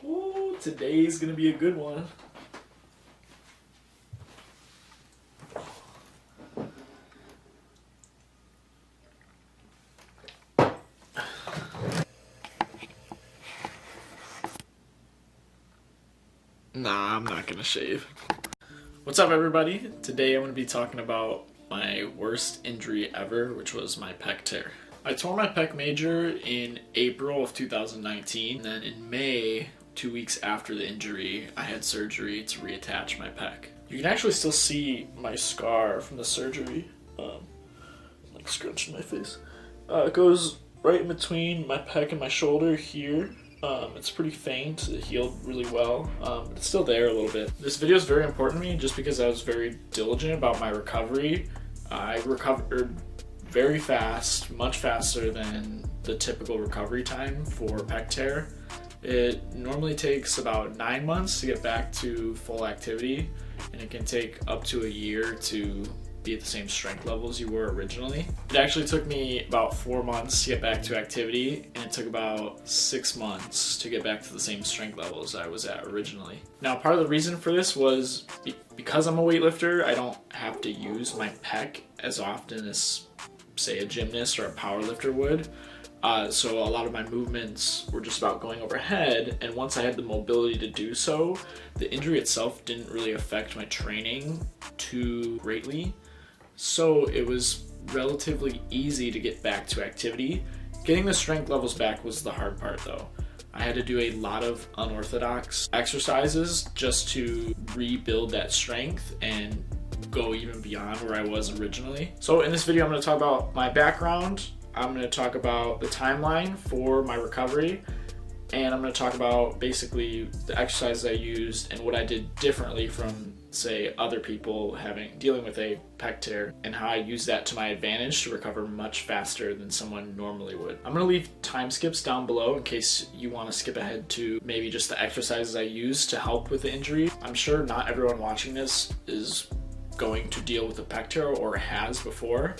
Ooh, today's gonna be a good one. Nah, I'm not gonna shave. What's up, everybody? Today I'm gonna be talking about my worst injury ever, which was my pec tear. I tore my pec major in April of 2019, and then in May, 2 weeks after the injury, I had surgery to reattach my pec. You can actually still see my scar from the surgery, like scrunching my face. It goes right in between my pec and my shoulder here. It's pretty faint, it healed really well, but it's still there a little bit. This video is very important to me just because I was very diligent about my recovery. I recovered very fast, much faster than the typical recovery time for pec tear. It normally takes about 9 months to get back to full activity, and it can take up to a year to be at the same strength levels you were originally. It actually took me about 4 months to get back to activity, and it took about 6 months to get back to the same strength levels I was at originally. Now, part of the reason for this was because I'm a weightlifter, I don't have to use my pec as often as, say, a gymnast or a powerlifter would. So a lot of my movements were just about going overhead, and once I had the mobility to do so, the injury itself didn't really affect my training too greatly. So it was relatively easy to get back to activity. Getting the strength levels back was the hard part, though. I had to do a lot of unorthodox exercises just to rebuild that strength and go even beyond where I was originally. So in this video, I'm going to talk about my background. I'm going to talk about the timeline for my recovery, and I'm going to talk about basically the exercises I used and what I did differently from, say, other people dealing with a pec tear, and how I use that to my advantage to recover much faster than someone normally would. I'm going to leave time skips down below in case you want to skip ahead to maybe just the exercises I used to help with the injury. I'm sure not everyone watching this is going to deal with a pec tear or has before,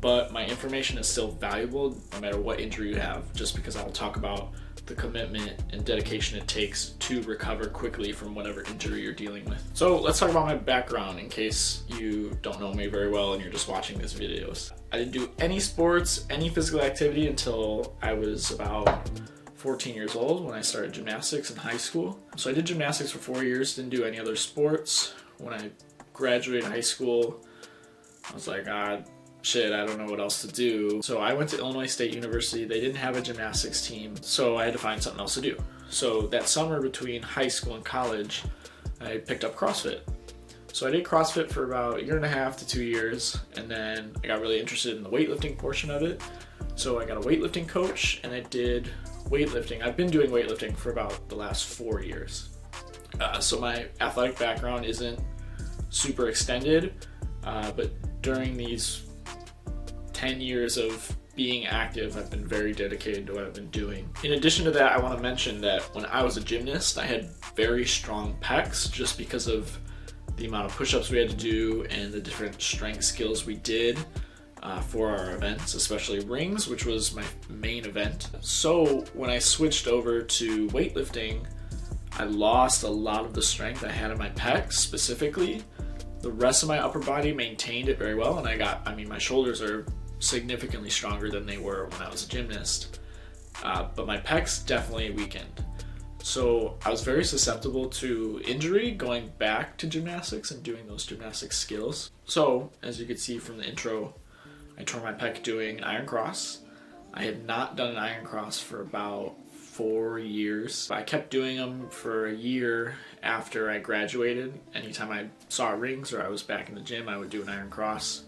but my information is still valuable no matter what injury you have, just because I will talk about the commitment and dedication it takes to recover quickly from whatever injury you're dealing with. So let's talk about my background in case you don't know me very well and you're just watching these videos. I didn't do any sports, any physical activity until I was about 14 years old when I started gymnastics in high school. So I did gymnastics for 4 years, didn't do any other sports. When I graduated high school, I was like, shit, I don't know what else to do. So I went to Illinois State University. They didn't have a gymnastics team, so I had to find something else to do. So that summer between high school and college, I picked up CrossFit. So I did CrossFit for about 1.5 to 2 years, and then I got really interested in the weightlifting portion of it. So I got a weightlifting coach, and I did weightlifting. I've been doing weightlifting for about the last 4 years. So my athletic background isn't super extended, but during these 10 years of being active, I've been very dedicated to what I've been doing. In addition to that, I want to mention that when I was a gymnast, I had very strong pecs just because of the amount of push-ups we had to do and the different strength skills we did for our events, especially rings, which was my main event. So when I switched over to weightlifting, I lost a lot of the strength I had in my pecs specifically. The rest of my upper body maintained it very well, and my shoulders are significantly stronger than they were when I was a gymnast, but my pecs definitely weakened. So I was very susceptible to injury going back to gymnastics and doing those gymnastic skills. So as you can see from the intro, I tore my pec doing an iron cross. I had not done an iron cross for about 4 years. I kept doing them for a year after I graduated. Anytime I saw rings or I was back in the gym, I would do an iron cross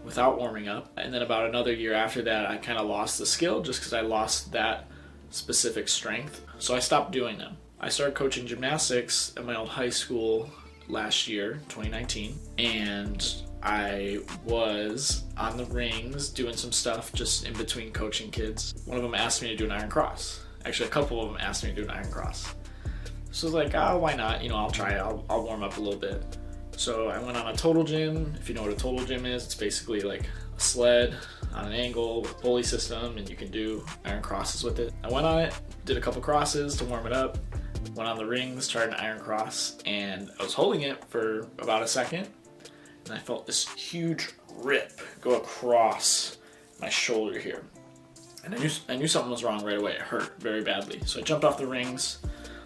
without warming up. And then about another year after that, I kind of lost the skill just because I lost that specific strength. So I stopped doing them. I started coaching gymnastics at my old high school last year, 2019, and I was on the rings doing some stuff just in between coaching kids. One of them asked me to do an iron cross. Actually, a couple of them asked me to do an iron cross. So I was like, why not? I'll try it. I'll warm up a little bit. So I went on a total gym. If you know what a total gym is, it's basically like a sled on an angle with a pulley system, and you can do iron crosses with it. I went on it, did a couple crosses to warm it up, went on the rings, tried an iron cross, and I was holding it for about a second, and I felt this huge rip go across my shoulder here. And I knew something was wrong right away. It hurt very badly. So I jumped off the rings,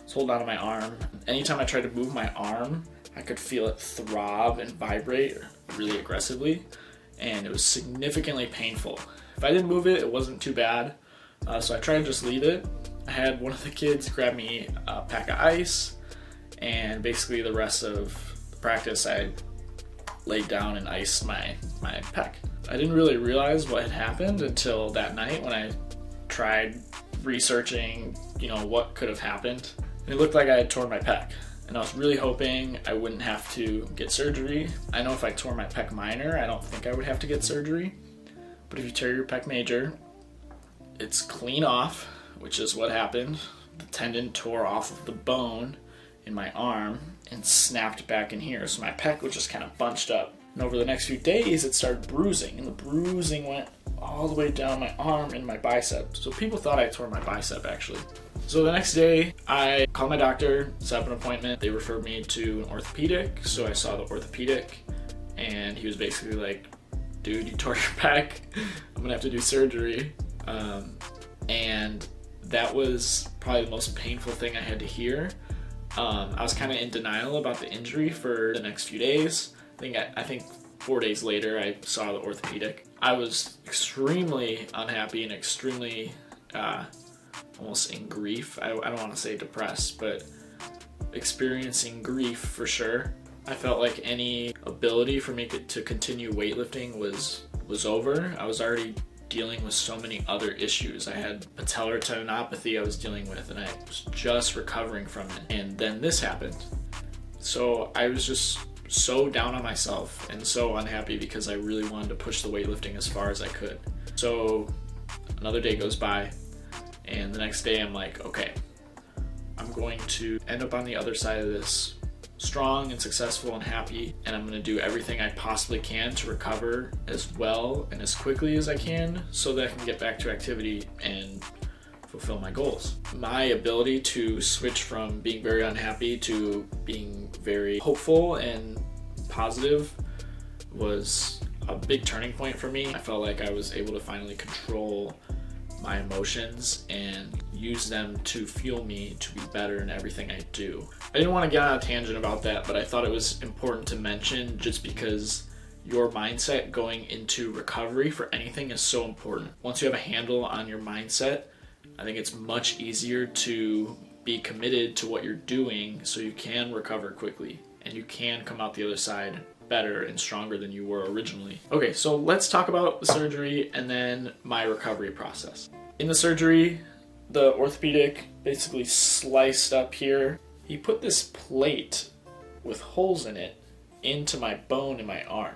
was holding onto my arm. Anytime I tried to move my arm, I could feel it throb and vibrate really aggressively, and it was significantly painful. If I didn't move it, it wasn't too bad. So I tried to just leave it. I had one of the kids grab me a pack of ice, and basically the rest of the practice I laid down and iced my pec. I didn't really realize what had happened until that night when I tried researching, what could have happened. And it looked like I had torn my pec. And I was really hoping I wouldn't have to get surgery. I know if I tore my pec minor, I don't think I would have to get surgery. But if you tear your pec major, it's clean off, which is what happened. The tendon tore off of the bone in my arm and snapped back in here. So my pec was just kind of bunched up. And over the next few days, it started bruising. And the bruising went all the way down my arm and my bicep. So people thought I tore my bicep, actually. So the next day, I called my doctor, set up an appointment. They referred me to an orthopedic. So I saw the orthopedic, and he was basically like, dude, you tore your pec. I'm gonna have to do surgery. And that was probably the most painful thing I had to hear. I was kind of in denial about the injury for the next few days. I think 4 days later, I saw the orthopedic. I was extremely unhappy and extremely almost in grief. I don't want to say depressed, but experiencing grief for sure. I felt like any ability for me to continue weightlifting was over. I was already dealing with so many other issues. I had patellar tendinopathy I was dealing with, and I was just recovering from it. And then this happened. So I was just so down on myself and so unhappy because I really wanted to push the weightlifting as far as I could. So another day goes by, and the next day I'm like, okay, I'm going to end up on the other side of this strong and successful and happy, and I'm going to do everything I possibly can to recover as well and as quickly as I can so that I can get back to activity and fulfill my goals. My ability to switch from being very unhappy to being very hopeful and positive was a big turning point for me. I felt like I was able to finally control my emotions and use them to fuel me to be better in everything I do. I didn't want to get on a tangent about that, but I thought it was important to mention just because your mindset going into recovery for anything is so important. Once you have a handle on your mindset, I think it's much easier to be committed to what you're doing so you can recover quickly and you can come out the other side better and stronger than you were originally. Okay, so let's talk about the surgery and then my recovery process. In the surgery, the orthopedic basically sliced up here. He put this plate with holes in it into my bone in my arm.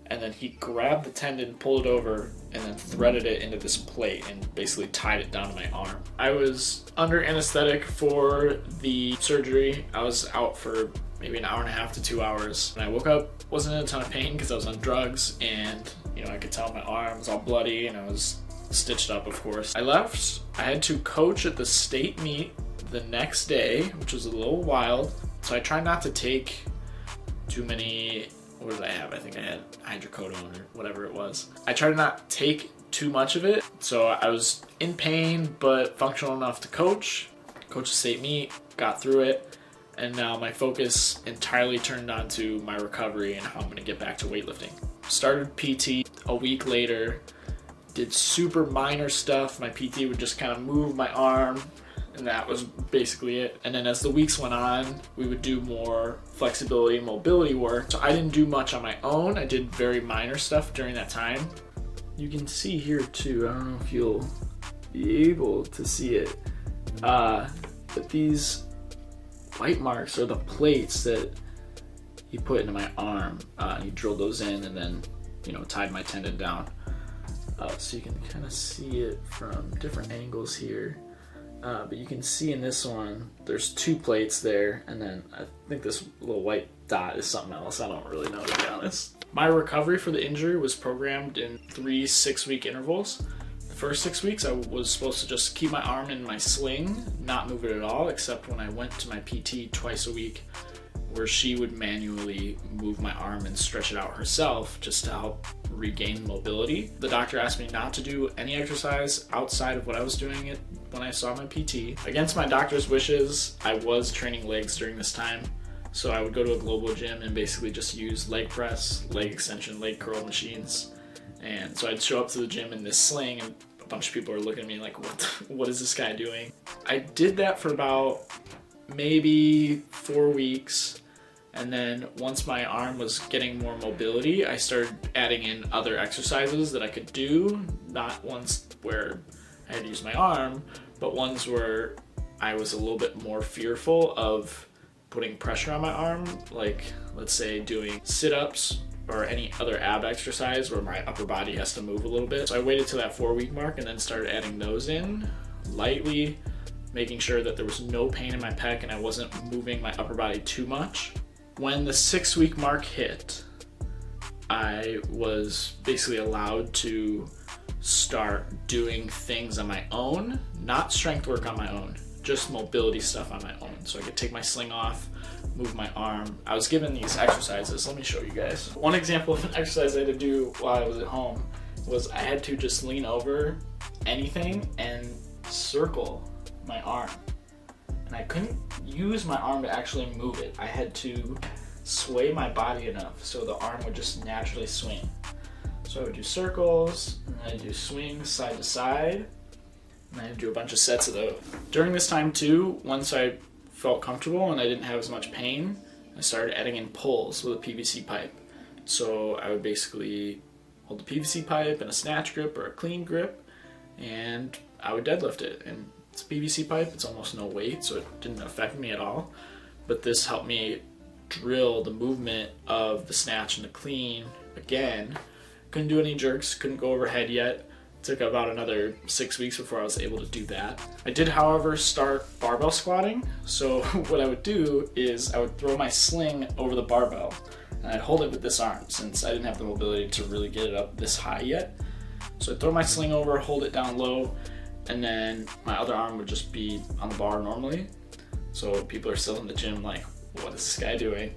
And then he grabbed the tendon, pulled it over, and then threaded it into this plate and basically tied it down to my arm. I was under anesthetic for the surgery. I was out for maybe an hour and a half to 2 hours. When I woke up, wasn't in a ton of pain because I was on drugs, and I could tell my arm was all bloody and I was stitched up, of course. I left. I had to coach at the state meet the next day, which was a little wild. So I tried not to take too many. What did I have? I think I had hydrocodone or whatever it was. I tried to not take too much of it. So I was in pain, but functional enough to coach the state meet, got through it. And now my focus entirely turned onto my recovery and how I'm gonna get back to weightlifting. Started PT a week later, did super minor stuff. My PT would just kind of move my arm, and that was basically it. And then as the weeks went on, we would do more flexibility and mobility work. So I didn't do much on my own. I did very minor stuff during that time. You can see here too, I don't know if you'll be able to see it, but these white marks are the plates that he put into my arm. He drilled those in and then, tied my tendon down. So you can kind of see it from different angles here. But you can see in this one, there's 2 plates there, and then I think this little white dot is something else. I don't really know, to be honest. My recovery for the injury was programmed in 3 6-week intervals. The first 6 weeks, I was supposed to just keep my arm in my sling, not move it at all, except when I went to my PT twice a week, where she would manually move my arm and stretch it out herself just to help regain mobility. The doctor asked me not to do any exercise outside of what I was doing it when I saw my PT. Against my doctor's wishes, I was training legs during this time. So I would go to a global gym and basically just use leg press, leg extension, leg curl machines. And so I'd show up to the gym in this sling, and a bunch of people are looking at me like, what is this guy doing? I did that for about maybe 4 weeks. And then once my arm was getting more mobility, I started adding in other exercises that I could do, not ones where I had to use my arm, but ones where I was a little bit more fearful of putting pressure on my arm, like let's say doing sit-ups or any other ab exercise where my upper body has to move a little bit. So I waited to that 4-week mark and then started adding those in lightly, making sure that there was no pain in my pec and I wasn't moving my upper body too much. When the 6-week mark hit, I was basically allowed to start doing things on my own, not strength work on my own, just mobility stuff on my own. So I could take my sling off, move my arm. I was given these exercises. Let me show you guys. One example of an exercise I had to do while I was at home was I had to just lean over anything and circle my arm. And I couldn't use my arm to actually move it. I had to sway my body enough so the arm would just naturally swing. So I would do circles, and then I'd do swings side to side, and I'd do a bunch of sets of those. During this time too, once I felt comfortable and I didn't have as much pain, I started adding in pulls with a PVC pipe. So I would basically hold the PVC pipe in a snatch grip or a clean grip, and I would deadlift it. And it's a PVC pipe, it's almost no weight, so it didn't affect me at all. But this helped me drill the movement of the snatch and the clean again. Couldn't do any jerks, couldn't go overhead yet. It took about another 6 weeks before I was able to do that. I did, however, start barbell squatting. So what I would do is I would throw my sling over the barbell and I'd hold it with this arm since I didn't have the mobility to really get it up this high yet. So I'd throw my sling over, hold it down low, and then my other arm would just be on the bar normally. So people are still in the gym like, what is this guy doing?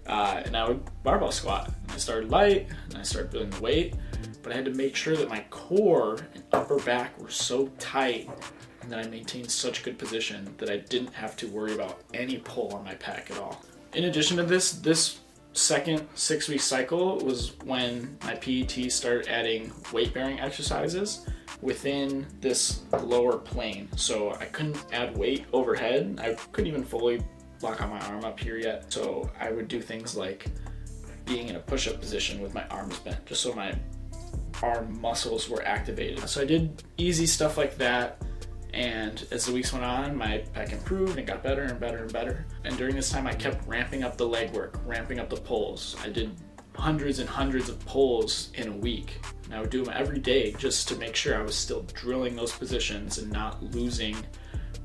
And I would barbell squat. And I started light, and I started building the weight, but I had to make sure that my core and upper back were so tight and that I maintained such good position that I didn't have to worry about any pull on my pec at all. In addition to this second 6-week cycle was when my PET started adding weight-bearing exercises within this lower plane. So I couldn't add weight overhead. I couldn't even fully lock on my arm up here yet. So I would do things like being in a push-up position with my arms bent, just so my arm muscles were activated. So I did easy stuff like that. And as the weeks went on, my pec improved and got better and better and better. And during this time, I kept ramping up the leg work, ramping up the pulls. I did hundreds and hundreds of pulls in a week. And I would do them every day just to make sure I was still drilling those positions and not losing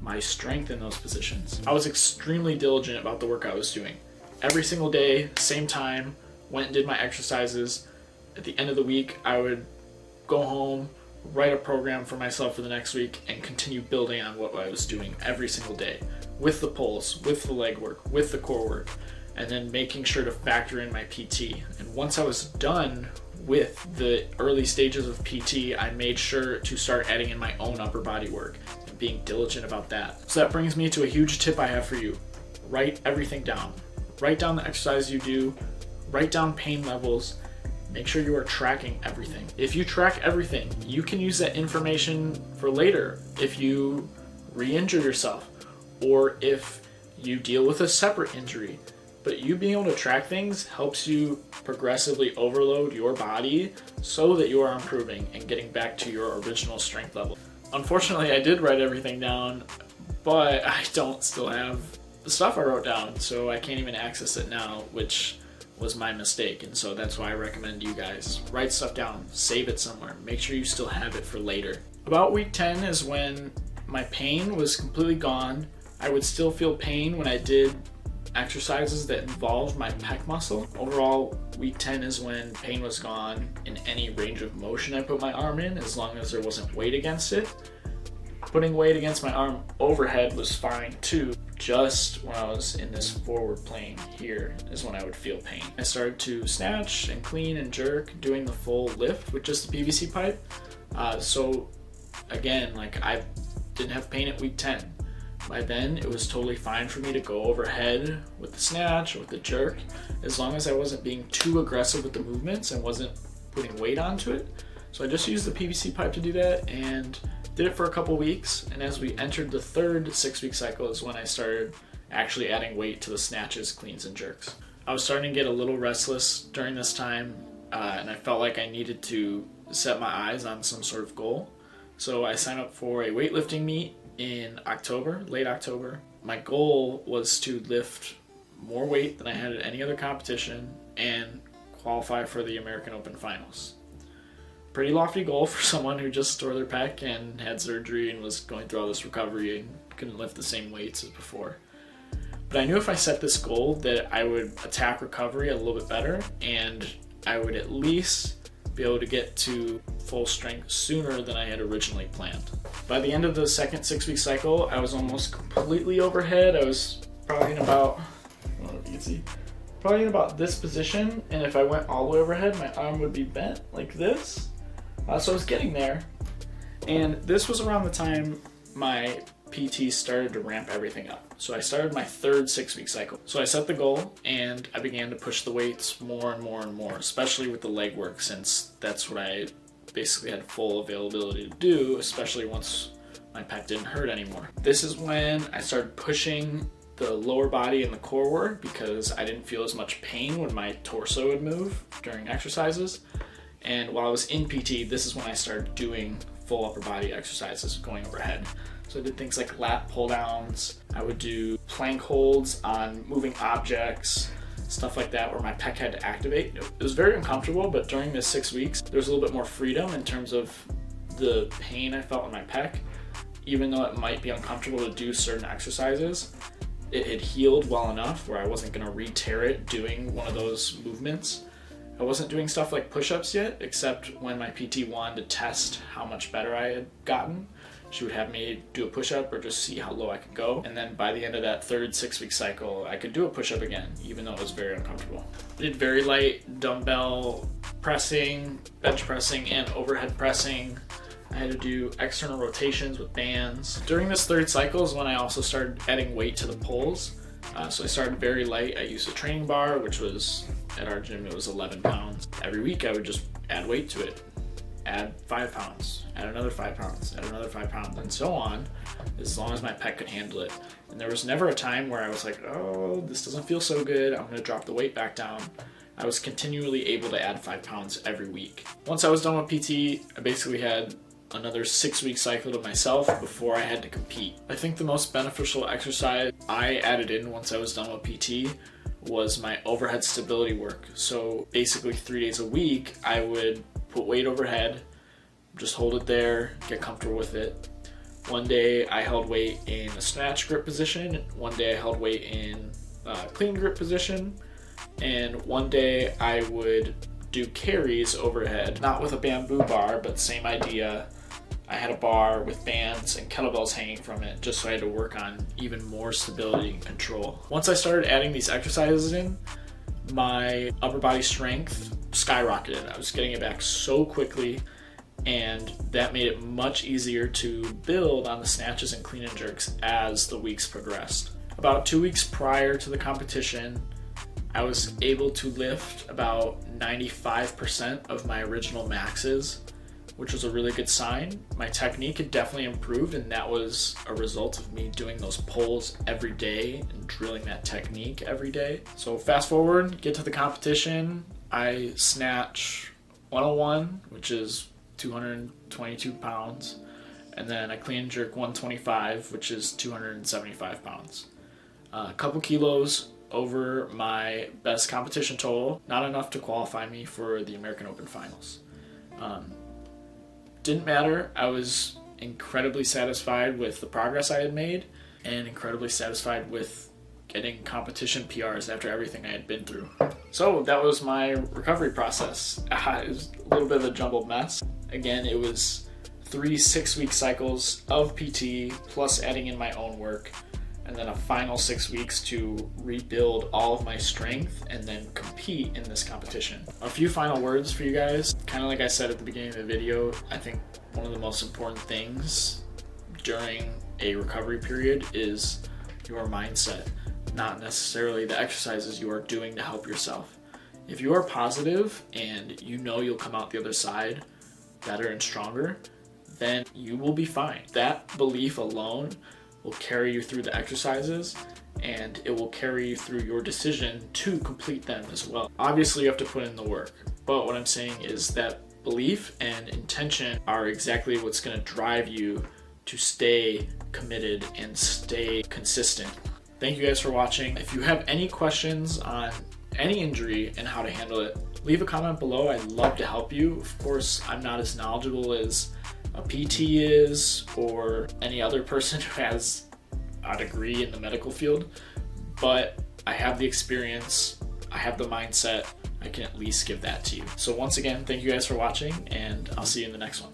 my strength in those positions. I was extremely diligent about the work I was doing. Every single day, same time, went and did my exercises. At the end of the week, I would go home, write a program for myself for the next week, and continue building on what I was doing every single day with the pulls, with the leg work, with the core work, and then making sure to factor in my PT. And once I was done with the early stages of PT, I made sure to start adding in my own upper body work and being diligent about that. So that brings me to a huge tip I have for you. Write everything down. Write down the exercise you do, write down pain levels. Make sure you are tracking everything. If you track everything, you can use that information for later if you re-injure yourself or if you deal with a separate injury. But you being able to track things helps you progressively overload your body so that you are improving and getting back to your original strength level. Unfortunately, I did write everything down, but I don't still have the stuff I wrote down, so I can't even access it now, which was my mistake. And so that's why I recommend you guys write stuff down, save it somewhere, make sure you still have it for later. About week 10 is when my pain was completely gone. I would still feel pain when I did exercises that involved my pec muscle. Overall, week 10 is when pain was gone in any range of motion I put my arm in, as long as there wasn't weight against it. Putting weight against my arm overhead was fine too. Just when I was in this forward plane here is when I would feel pain. I started to snatch and clean and jerk, doing the full lift with just the PVC pipe. So again, like, I didn't have pain at week 10. By then, it was totally fine for me to go overhead with the snatch or with the jerk, as long as I wasn't being too aggressive with the movements and wasn't putting weight onto it. So I just used the PVC pipe to do that and did it for a couple weeks. And as we entered the third 6-week cycle is when I started actually adding weight to the snatches, cleans, and jerks. I was starting to get a little restless during this time, and I felt like I needed to set my eyes on some sort of goal. So I signed up for a weightlifting meet in October, late October. My goal was to lift more weight than I had at any other competition and qualify for the American Open Finals. Pretty lofty goal for someone who just tore their pec and had surgery and was going through all this recovery and couldn't lift the same weights as before. But I knew if I set this goal that I would attack recovery a little bit better, and I would at least be able to get to full strength sooner than I had originally planned. By the end of the second 6-week cycle, I was almost completely overhead. I was probably in about, I don't know if you can see, probably in about this position, and if I went all the way overhead, my arm would be bent like this. So I was getting there, and this was around the time my PT started to ramp everything up. So I started my third 6-week cycle. So I set the goal and I began to push the weights more and more and more, especially with the leg work, since that's what I basically had full availability to do, especially once my pec didn't hurt anymore. This is when I started pushing the lower body and the core work because I didn't feel as much pain when my torso would move during exercises. And while I was in PT, this is when I started doing full upper body exercises going overhead. So I did things like lat pull downs, I would do plank holds on moving objects, stuff like that where my pec had to activate. It was very uncomfortable, but during this 6 weeks, there was a little bit more freedom in terms of the pain I felt in my pec. Even though it might be uncomfortable to do certain exercises, it had healed well enough where I wasn't gonna re-tear it doing one of those movements. I wasn't doing stuff like push-ups yet, except when my PT wanted to test how much better I had gotten. She would have me do a push-up or just see how low I could go. And then by the end of that third 6-week cycle, I could do a push-up again, even though it was very uncomfortable. I did very light dumbbell pressing, bench pressing, and overhead pressing. I had to do external rotations with bands. During this third cycle is when I also started adding weight to the pulls. So I started very light. I used a training bar, which was, at our gym, it was 11 pounds. Every week I would just add weight to it. Add 5 pounds, add another 5 pounds, add another 5 pounds, and so on, as long as my pec could handle it. And there was never a time where I was like, oh, this doesn't feel so good, I'm gonna drop the weight back down. I was continually able to add 5 pounds every week. Once I was done with PT, I basically had another 6-week cycle to myself before I had to compete. I think the most beneficial exercise I added in once I was done with PT was my overhead stability work. So basically 3 days a week, I would put weight overhead, just hold it there, get comfortable with it. One day I held weight in a snatch grip position, one day I held weight in a clean grip position, and one day I would do carries overhead, not with a bamboo bar, but same idea. I had a bar with bands and kettlebells hanging from it, just so I had to work on even more stability and control. Once I started adding these exercises in, my upper body strength skyrocketed. I was getting it back so quickly, and that made it much easier to build on the snatches and clean and jerks as the weeks progressed. About 2 weeks prior to the competition, I was able to lift about 95% of my original maxes, which was a really good sign. My technique had definitely improved, and that was a result of me doing those pulls every day and drilling that technique every day. So fast forward, get to the competition, I snatch 101, which is 222 pounds, and then I clean and jerk 125, which is 275 pounds. A couple kilos over my best competition total, not enough to qualify me for the American Open Finals. Didn't matter, I was incredibly satisfied with the progress I had made and incredibly satisfied with getting competition PRs after everything I had been through. So that was my recovery process. It was a little bit of a jumbled mess. Again, it was 3 6-week cycles of PT plus adding in my own work, and then a final 6 weeks to rebuild all of my strength and then compete in this competition. A few final words for you guys. Kind of like I said at the beginning of the video, I think one of the most important things during a recovery period is your mindset, not necessarily the exercises you are doing to help yourself. If you are positive and you know you'll come out the other side better and stronger, then you will be fine. That belief alone will carry you through the exercises, and it will carry you through your decision to complete them as well. Obviously, you have to put in the work, but what I'm saying is that belief and intention are exactly what's going to drive you to stay committed and stay consistent. Thank you guys for watching. If you have any questions on any injury and how to handle it, leave a comment below. I'd love to help you. Of course, I'm not as knowledgeable as a PT is or any other person who has a degree in the medical field, but I have the experience, I have the mindset, I can at least give that to you. So once again, thank you guys for watching, and I'll see you in the next one.